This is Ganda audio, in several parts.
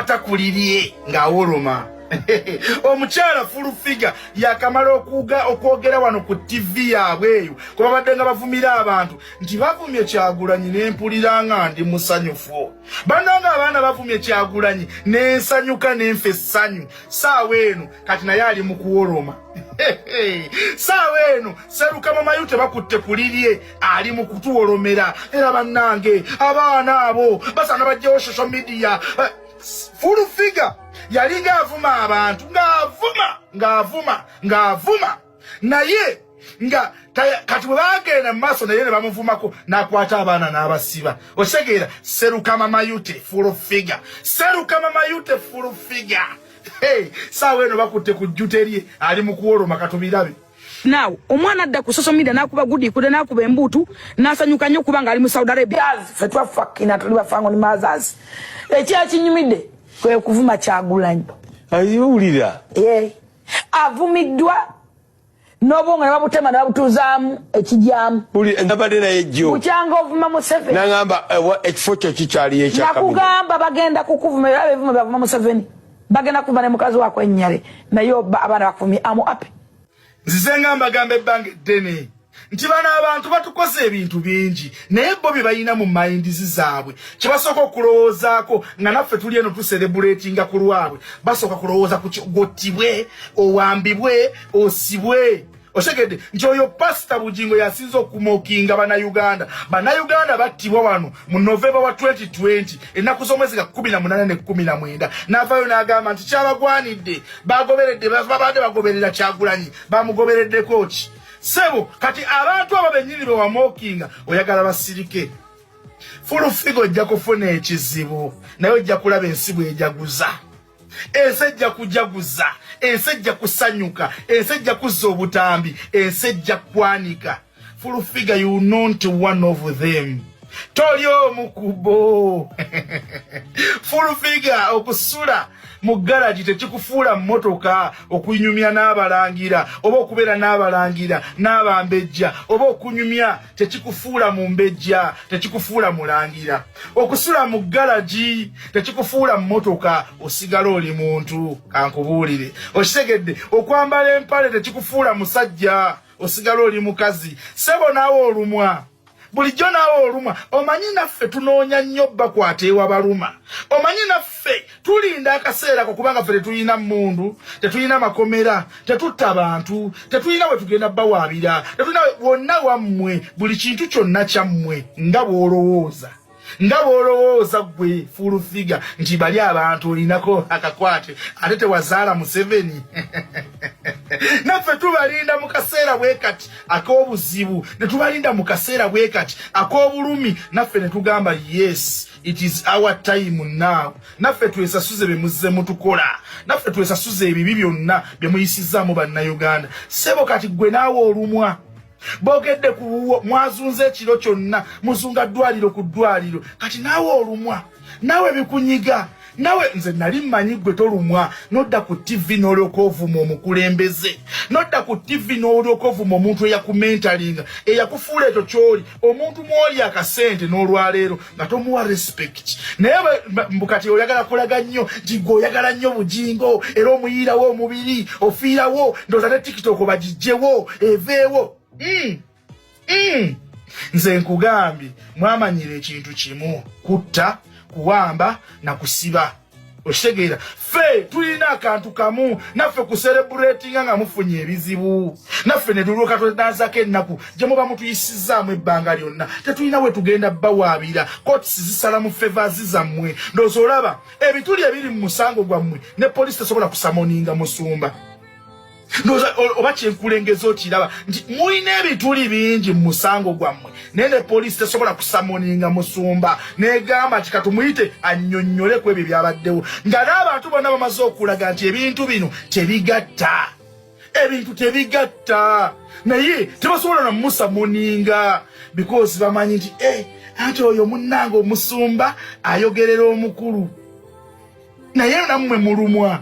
nakwata kulirie nga woroma. Omukyala full figure yakamala okwogera wano ku TV yaabweyo kuba badde nga bavumira abantu nti bavumye Kyagulanyi n'empulira nga ndi musanyufu. Bannanga abaana bavumye Kyagulanyi n'ensanyuka n'enfe essanyu. Saawa eno kati naye ali mu kuworoma. Saawa eno Serukama Mayute bakutte kulirie ali mu kutuworomera. Era bannange abaana abo basana bajjewo social media. Full figure yalinga avuma abantu ngavuma naye nga kati bwe bagenda mu maaso naye ne bamuvumako n'akwata abaana n'abasiba. Otegeera Serukama Mayute full figure. Serukama Mayute full figure. Saawa eno bakutte ku jjuterie ali mu kuworoma katubirabe. Now, omwana adda ku social media nakuba gudi kude nakuba embutu nasanyuka nnyo kubanga ali mu Saudi Arabia. Fetwa fucking atoliba fango ni mothers. Ekya kinyumide kwe kuvuma Kyagulanyi. Ayulira. Avumiddwa n'obonga ne babutema ne babutuzaamu ekijyamu. Buli ndabadde naye jjo. Bukyanga ovuma Museveni. Nangamba ekifo kyo kikyali ekyakabi. Nakugamba bagenda kukuvuma era bevuma bavuma Museveni. Bagenda kuba ne mukazi wako ennyale naye abaana bakuvumye amu api. Nzize ngamba gambe bange dene. Nti bana abantu batukoze ebintu bingi naye bo bye bayina mu minds zaabwe kibasooka okulowoozaako nga naffe tuli eno tucelebratinga ku lwabwe basooka kulowooza ku kigotibwe owambibwe osibwe. Otegedde nti oyo Pastor Bujingo yasinze okumokinga Bannayuganda. Bannayuganda battibwa wano mu Novemba wa 2020 ennaku z'omwezi ga 18 ne 19 n'avaayo n'agamba nti kyabagwanidde bagoberedde babadde bagoberera Kyagulanyi bamugobereddeko ki. Sebo kati abantu abo bennyini be wamokinga oyagala basirike. Full figure ojja kufuna ekizibu naye ojja kulaba ensi bw'ejaguza. Ensi ejja kujaguza, ensi ejja kusanyuka, ensi ejja kuzza obutambi, ensi ejja kwanika. Full figure you not one of them. Toli omukubo. Full figure okusula mu garage tekikufuula mmotoka okunyumya n'abalangira oba okubeera n'abalangira n'abambejja oba okunyumya tekikufuula mu mbejja tekikufuula mulangira. Okusula mu garage tekikufuula mmotoka osigala oli muntu. Kankubuulire okitegedde okwambala empale tekikufuula musajja osigala oli mukazi. Sebo naawe olumwa bulijjo naawe olumwa. Omanyi naffe tunoonya nnyo bakwata ewa baluma. Omanyi naffe tulinda akaseera ko kubanga ffe tetulina mmundu tetulina makomera tetutta abantu tetulina we tugenda bawaabira tetulina wonna wammwe buli kintu kyonna kyammwe nga bw'olowooza gwe full figure nti bali abantu olinako akakwate ate tewazaala Museveni. Naffe tubalinda mu kaseera bwe kati ak'obuzibu ne tubalinda mu kaseera bwe kati ak'obulumi naffe ne tugamba yes it is our time now. Naffe twesasuze be muzze mutukola. Naffe twesasuze ebibi byonna bye muyisizaamu Bannayuganda. Sebo kati gwe naawe olumwa. Bogedde ku mwazunze ekiro kyonna muzunga ddwaliro ku ddwaliro kati naawe olumwa naawe bikunyiga nawe nze nali mmanyi gwe tolumwa nodda ku TV n'olyoka ovuma omukulembeze nodda ku TV n'olyoka ovuma omuntu eyakumentalinga eyakufuula ekyo kyoli omuntu mwoli akasente n'olwaleero nga tomuwa respect naye mbukati oyagala kulaga nnyo nti gwe oyagala nnyo Bujingo era omuyiirawo omubiri ofiirawo ndooza ne TikTok bagijjewo eveewo. Nze nkugambye mwamanyira ekintu kimu kutta kuwamba na kusiba. Okitegeera ffe tulina akantu kamu naffe kucelebratinga nga mufunye ebizibu naffe ne tulyoka tunaazako ennaku gye muba mutuyisizaamu ebbanga lyonna tetulina we tugenda bawaabira kotisi zisala mu favors zammwe. Ndowooza olaba ebituli ebiri mu musango gwammwe ne poliisi tesobola kusamoninga musumba. Ndowooza oba kyenkulengeza okiraba nti mulina ebituli bingi mu musango gwammwe naye ne poliisi tesobola kusamoninga musumba n'egamba nti katumuyite annyonnyole ku ebyo byabaddewo nga n'abantu bonna bamaze okulaga nti ebintu bino tebigatta naye tebasobola namumusamoninga because bamanyi nti anti oyo munnanga omusumba ayogerera omukulu naye nammwe mulumwa.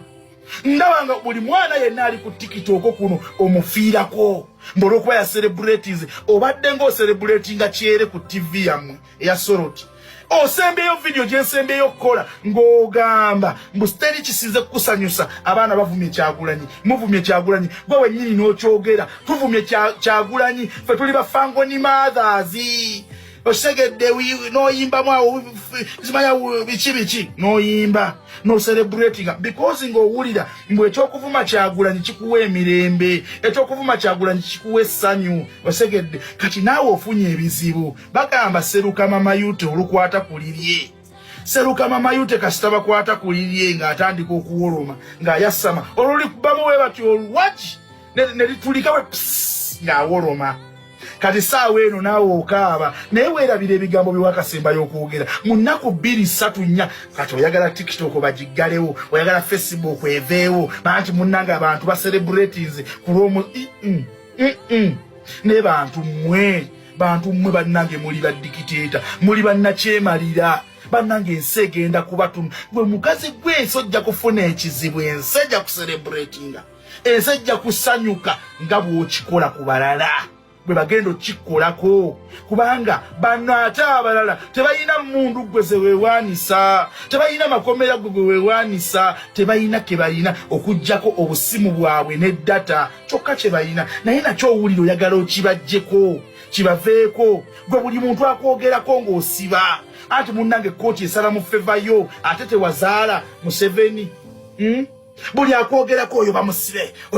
Ndabanga buli mwana yenna ali ku TikTok kuno omufiirako mbolokuba ya celebrities obadde ngo celebratinga kyere ku TV yammwe eya Soroti osembeyo video gyensembeyo kukola ng'ogamba mbu siteri kisinze kukusanyusa abaana bavumye Kyagulanyi muvumye Kyagulanyi gwe wennyini n'okyogera tuvumye Kyagulanyi ffe tuli bafangoni mothers osegedde n'oyimbamu awo zimanya biki n'oyimba no celebrating because ng'owulira mbu ekyokuvuma Kyagulanyi kikuwa emirembe ekyokuvuma Kyagulanyi kikuwa essanyu osegedde kati naawe ofunye ebizibu bagamba seruka mama yute olukwata kulirye seruka mama yute kasita bakwata kulirye ng'atandika okuwoloma ng'ayassama olulikubamu we batyo olwaki ne litulika we ng'awoloma kati saawa eno naawe okaaba naye weerabira ebigambo byewakasembayo okwogera mu nnaku 2-3 kati oyagala TikTok bagiggalewo oyagala Facebook eveewo banti munnanga abantu baselebratinze ku lw'omu naye bantu mmwe bannange muli badikiteeta muli bannakyemalira bannange ensi egenda kubatuma gwe mukazi gw'ensi ojja kufuna ekizibu ensi ejja kuselebratinga ensi ejja kusanyuka nga bw'okikola ku balala bwe bagenda okikkolako kubanga banno ate abalala tebalina mundu gwe ze weewaanisa tebalina makomera gwe weewaanisa tebalina ke balina okuggyako obusimu bwabwe n'eddata kyokka kye balina naye nakyo owulira oyagala okibaggyeko kibaveeko gwe buli muntu akwogerako ng'osiba anti munnange kooti esala mu fevayo ate tewazaala Museveni buli akwogerako oyo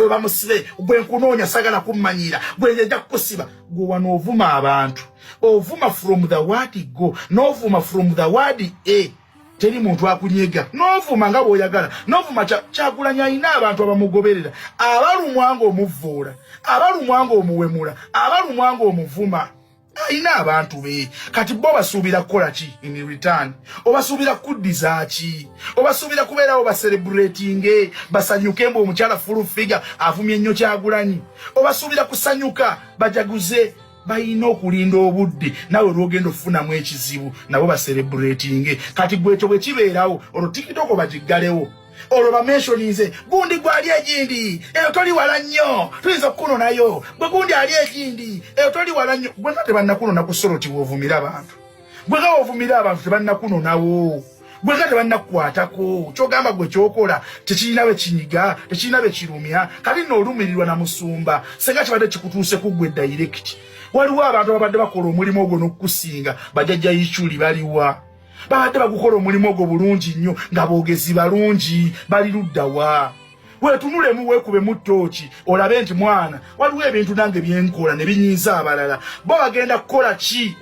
bamusibe gwe nkunoonya sagala kummanyira gwe njja kukusiba gwe wano ovuma abantu ovuma from the word go n'ovuma from the word a teri muntu akunyega n'ovuma nga bw'oyagala n'ovuma Kyagulanyi alina abantu abamugoberera abalumwa ng'omuvvuula abalumwa ng'omuwemula abalumwa ng'omuvuma alina abantu be kati bo basuubira kukola ki in return obasuubira kuddiza ki obasuubira kubeerawo baselebratinge basanyuke mbu omukyala full figure avumye nnyo Kyagulanyi obasuubira kusanyuka bajaguze balina okulinda obudde nawe lwogenda ofunamu ekizibu nabo baselebratinge kati gwekyo bwe kibeerawo olwo TikTok bagiggalewo olwo bamenshoninze gundi gwali egindi eyo toli wala nnyo tuyinza okukunonayo gwe gundi ali egindi eyo toli wala nnyo gwe nga tebannakunona ku Soroti bw'ovumira abantu gwe nga wovumira abantu tebannakunonawo gwe nga tebannakukwatako kyogamba gwe kyokola tekirina be kinyiga tekirina be kirumya kati n'olumirirwa na musumba senga kibadde kikutuuse ku gwe direct waliwo abantu ababadde bakola omulimu ogwo n'okukusinga bajajja yikyuli baliwa babadde bagukola omulimu ogwo bulungi nnyo nga boogezi balungi bali luddawa weetunulemu weekubemu ttooki olabe nti mwana waliwo ebintu nange byenkola ne binyiiza abalala bo bagenda kukola ki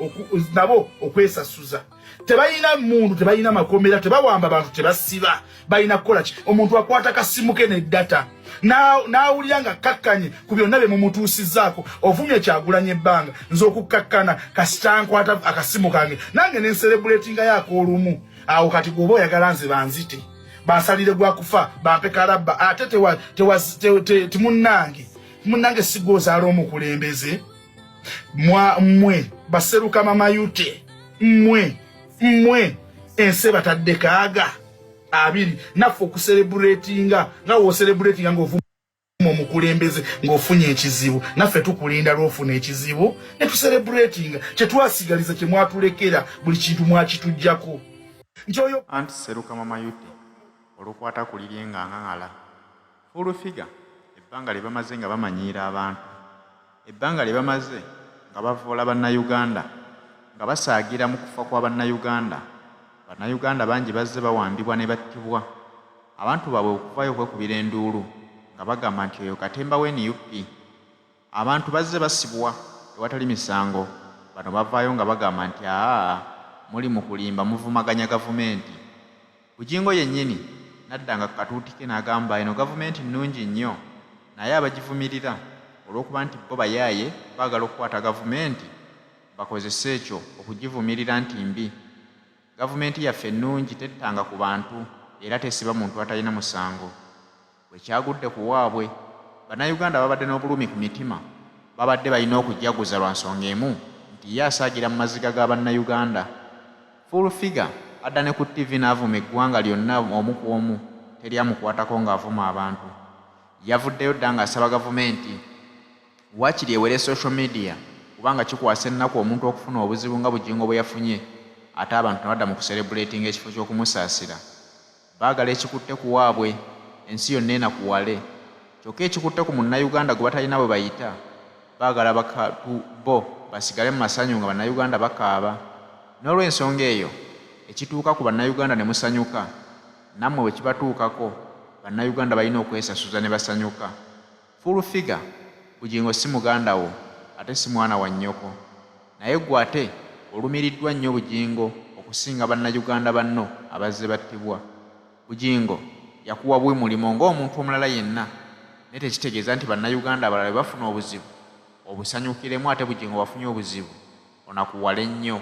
nabo okwesasuza tebalina mundu tebalina makomera tebawamba abantu tebasiba balina kukola ki omuntu akwata kasimu ke n'eddata n'awulira nga kakkanye ku byonna bye mumutuusizzaako ovumye Kyagulanyi ebbanga nze okukkakkana kasita nkwata akasimu kange nange ne nselebratinga yaako olumu awo kati gwoba oyagala nze banzite bansalire gwa kufa bampe kalabba ate timunnange sigoozaala omukulembeze mmwe baseruka mama yute mmwe ensi batadde kaaga 2 naffe okuselebratinga nga wooselebratinga ng'ovuma omukulembeze ng'ofunye ekizibu naffe tukulinda lw'ofuna ekizibu ne tuselebratinga kyetwasigaliza kye mwatulekera buli kintu mwakituggyako nti anti seruka mama yute olukwata kulirye nga ngangala fulufiga ebbanga lye bamaze nga bamanyiira abantu ebbanga lye bamaze nga bavoola bannayuganda nga basaagira mu kufa kwa bannayuganda bannayuganda bangi bazze bawambibwa ne battibwa abantu baabwe okuvayo okwekubira enduulu nga bagamba nti oyo katemba w'NUP abantu bazze basibwa ewatali misango bano bavaayo nga bagamba nti muli mu kulimba muvumaganya gavumenti Bujingo yennyini nadda nga katuuti ke n'agamba eno gavumenti nnungi nnyo naye abagivumirira olw'okuba nti bo bayaaye baagala okukwata gavumenti bakozese ekyo okugivumirira nti mbi gavumenti yaffe ennungi tettanga ku bantu era tesiba muntu atalina musango bwe kyagudde ku waabwe bannayuganda babadde n'obulumi ku mitima babadde balina okujaguza lwa nsonga emu nti ye asaagira mu maziga ga bannayuganda full figure adda ne ku TV n'avuma eggwanga lyonna omu ku omu teryamukwatako ng'avuma abantu yavuddeyo dda ng'asaba gavumenti waakiri ewere social media kubanga kikwasa ennaku omuntu okufuna obuzibu nga Bujingo bwe yafunye ate abantu ne badda mu kucelebrating ekifo ky'okumusaasira. Baagala ekikutte ku waabwe, ensi yonna enakuwale. Kyokka ekikutte ku munnayuganda gwe batalina bwe bayita, baagala bo basigale mu masanyu nga bannayuganda bakaaba. N'olw'ensonga eyo, ekituuka ku bannayuganda ne musanyuka, nammwe bwe kibatuukako, bannayuganda balina okwesasuza ne basanyuka. Full figure, Bujingo si muganda wo, ate si mwana wa nnyoko. Naye gwe ate olumiriddwa nnyo Bujingo okusinga bannayuganda banno abazze battibwa. Bujingo yakuwa bwe mulimo ng'omuntu omulala yenna, naye tekitegeeza nti bannayuganda abalala bafuna obuzibu obusanyukiremu ate Bujingo wafunye obuzibu onakuwale nnyo.